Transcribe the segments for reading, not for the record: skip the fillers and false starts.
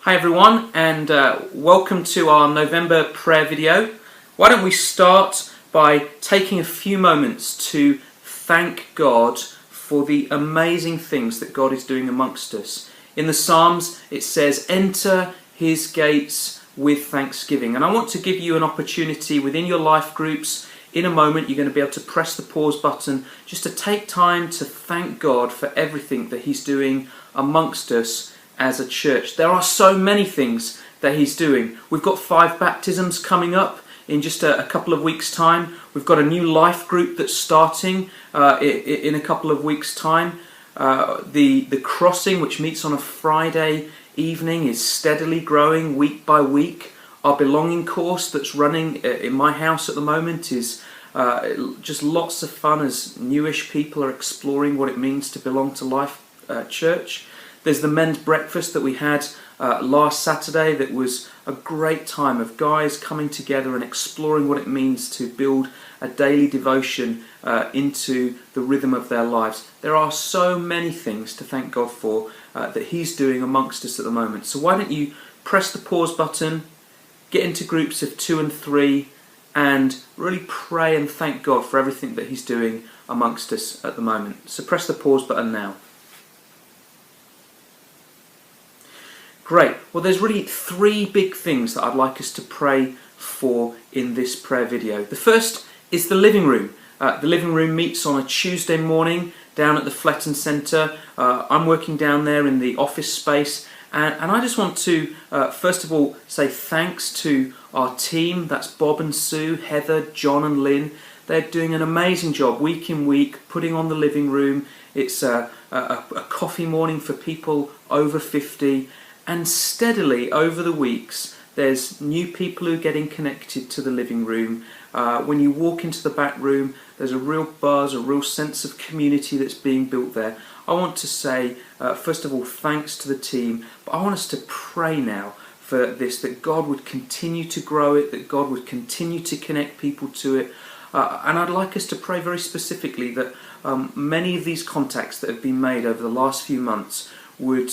Hi everyone, and welcome to our November prayer video. Why don't we start by taking a few moments to thank God for the amazing things that God is doing amongst us. In the Psalms it says, enter his gates with thanksgiving. And I want to give you an opportunity within your life groups. In a moment you're going to be able to press the pause button just to take time to thank God for everything that he's doing amongst us as a church. There are so many things that he's doing. We've got 5 baptisms coming up in just a couple of weeks' time. We've got a new life group that's starting in a couple of weeks' time. The crossing, which meets on a Friday evening, is steadily growing week by week. Our belonging course that's running in my house at the moment is just lots of fun as newish people are exploring what it means to belong to Life Church. There's the men's breakfast that we had last Saturday that was a great time of guys coming together and exploring what it means to build a daily devotion into the rhythm of their lives. There are so many things to thank God for that he's doing amongst us at the moment. So why don't you press the pause button, get into groups of 2 and 3 and really pray and thank God for everything that he's doing amongst us at the moment. So press the pause button now. Great. Well, there's really 3 big things that I'd like us to pray for in this prayer video. The first is the living room. The living room meets on a Tuesday morning down at the Fletton Centre. I'm working down there in the office space, and I just want to first of all say thanks to our team. That's Bob and Sue, Heather, John and Lynn. They're doing an amazing job week in week putting on the living room. It's a coffee morning for people over 50. And steadily over the weeks, there's new people who are getting connected to the living room. When you walk into the back room, there's a real buzz, a real sense of community that's being built there. I want to say, first of all, thanks to the team, but I want us to pray now for this, that God would continue to grow it, that God would continue to connect people to it. And I'd like us to pray very specifically that many of these contacts that have been made over the last few months would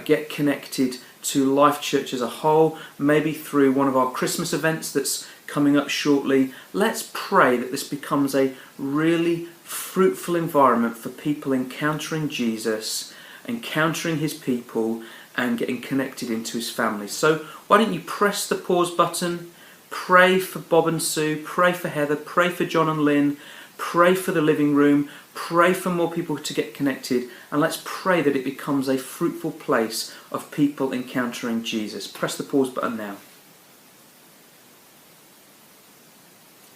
get connected to Life Church as a whole, maybe through one of our Christmas events that's coming up shortly. Let's pray that this becomes a really fruitful environment for people encountering Jesus, encountering his people, and getting connected into his family. So why don't you press the pause button, pray for Bob and Sue, pray for Heather, pray for John and Lynn, pray for the living room, pray for more people to get connected, and let's pray that it becomes a fruitful place of people encountering Jesus. Press the pause button now.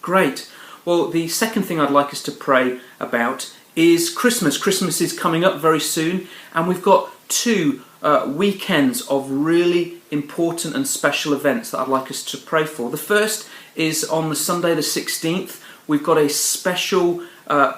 Great. Well, the second thing I'd like us to pray about is Christmas. Christmas is coming up very soon, and we've got 2 weekends of really important and special events that I'd like us to pray for. The first is on the Sunday the 16th. We've got a special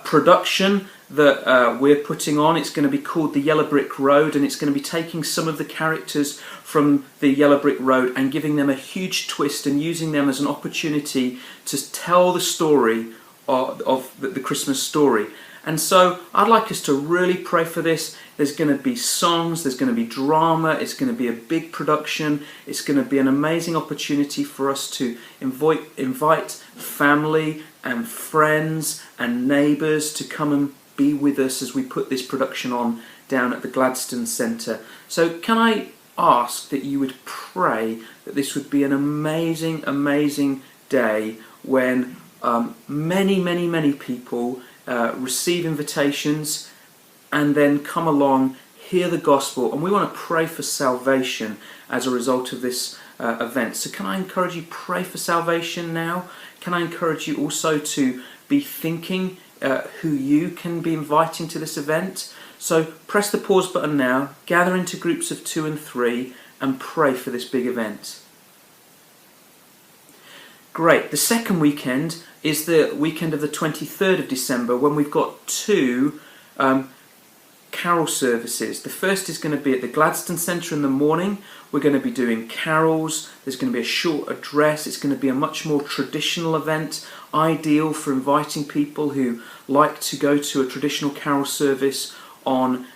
production that we're putting on. It's going to be called The Yellow Brick Road, and it's going to be taking some of the characters from The Yellow Brick Road and giving them a huge twist and using them as an opportunity to tell the story of the Christmas story. And so I'd like us to really pray for this. There's going to be songs, there's going to be drama, it's going to be a big production, it's going to be an amazing opportunity for us to invite family and friends and neighbours to come and be with us as we put this production on down at the Gladstone Centre. So can I ask that you would pray that this would be an amazing, amazing day when many people receive invitations and then come along, hear the gospel, and we want to pray for salvation as a result of this event. So can I encourage you, pray for salvation now? Can I encourage you also to be thinking who you can be inviting to this event? So press the pause button now, gather into groups of 2 and 3 and pray for this big event. Great. The second weekend is the weekend of the 23rd of December, when we've got 2 carol services. The first is going to be at the Gladstone Centre in the morning. We're going to be doing carols. There's going to be a short address. It's going to be a much more traditional event, ideal for inviting people who like to go to a traditional carol service on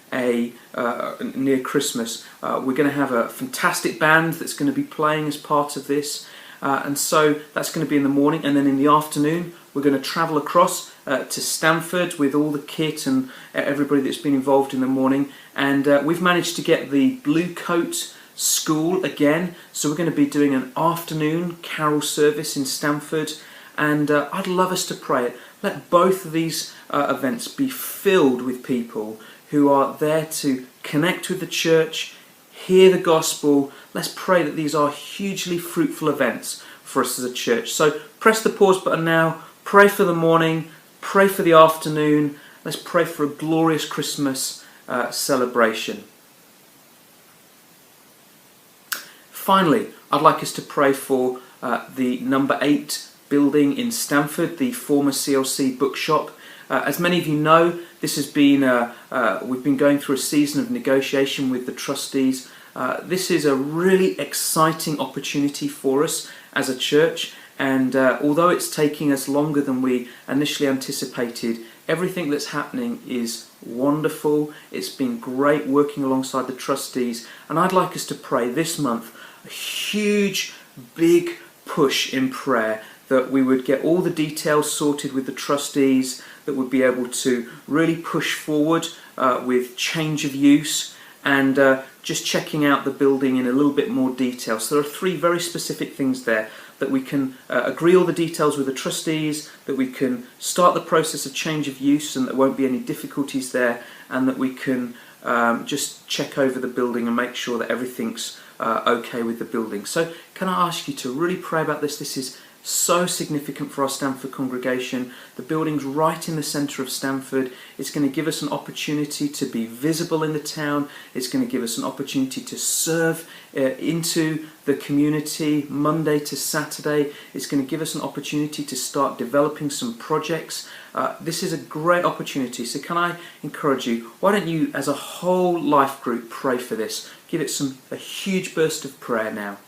near Christmas. We're going to have a fantastic band that's going to be playing as part of this, and so that's going to be in the morning, and then in the afternoon we're going to travel across to Stamford with all the kit and everybody that's been involved in the morning, and we've managed to get the Blue Coat School again, so we're going to be doing an afternoon carol service in Stamford, and I'd love us to pray it. Let both of these events be filled with people who are there to connect with the church, hear the gospel. Let's pray that these are hugely fruitful events for us as a church. So press the pause button now, pray for the morning, pray for the afternoon. Let's pray for a glorious Christmas celebration. Finally, I'd like us to pray for the number 8 building in Stamford, the former CLC bookshop. As many of you know, this has been we've been going through a season of negotiation with the trustees. This is a really exciting opportunity for us as a church, and although it's taking us longer than we initially anticipated, everything that's happening is wonderful. It's been great working alongside the trustees, and I'd like us to pray this month a huge, big push in prayer that we would get all the details sorted with the trustees, that would be able to really push forward with change of use and just checking out the building in a little bit more detail. So there are 3 very specific things there, that we can agree all the details with the trustees, that we can start the process of change of use and there won't be any difficulties there, and that we can just check over the building and make sure that everything's okay with the building. So can I ask you to really pray about this? This is so significant for our Stamford congregation. The building's right in the centre of Stamford. It's going to give us an opportunity to be visible in the town. It's going to give us an opportunity to serve into the community Monday to Saturday. It's going to give us an opportunity to start developing some projects. This is a great opportunity. So can I encourage you, why don't you as a whole life group pray for this? Give it a huge burst of prayer now.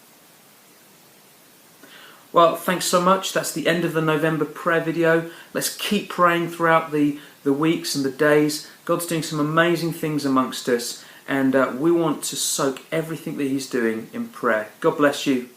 Well, thanks so much. That's the end of the November prayer video. Let's keep praying throughout the weeks and the days. God's doing some amazing things amongst us, and we want to soak everything that He's doing in prayer. God bless you.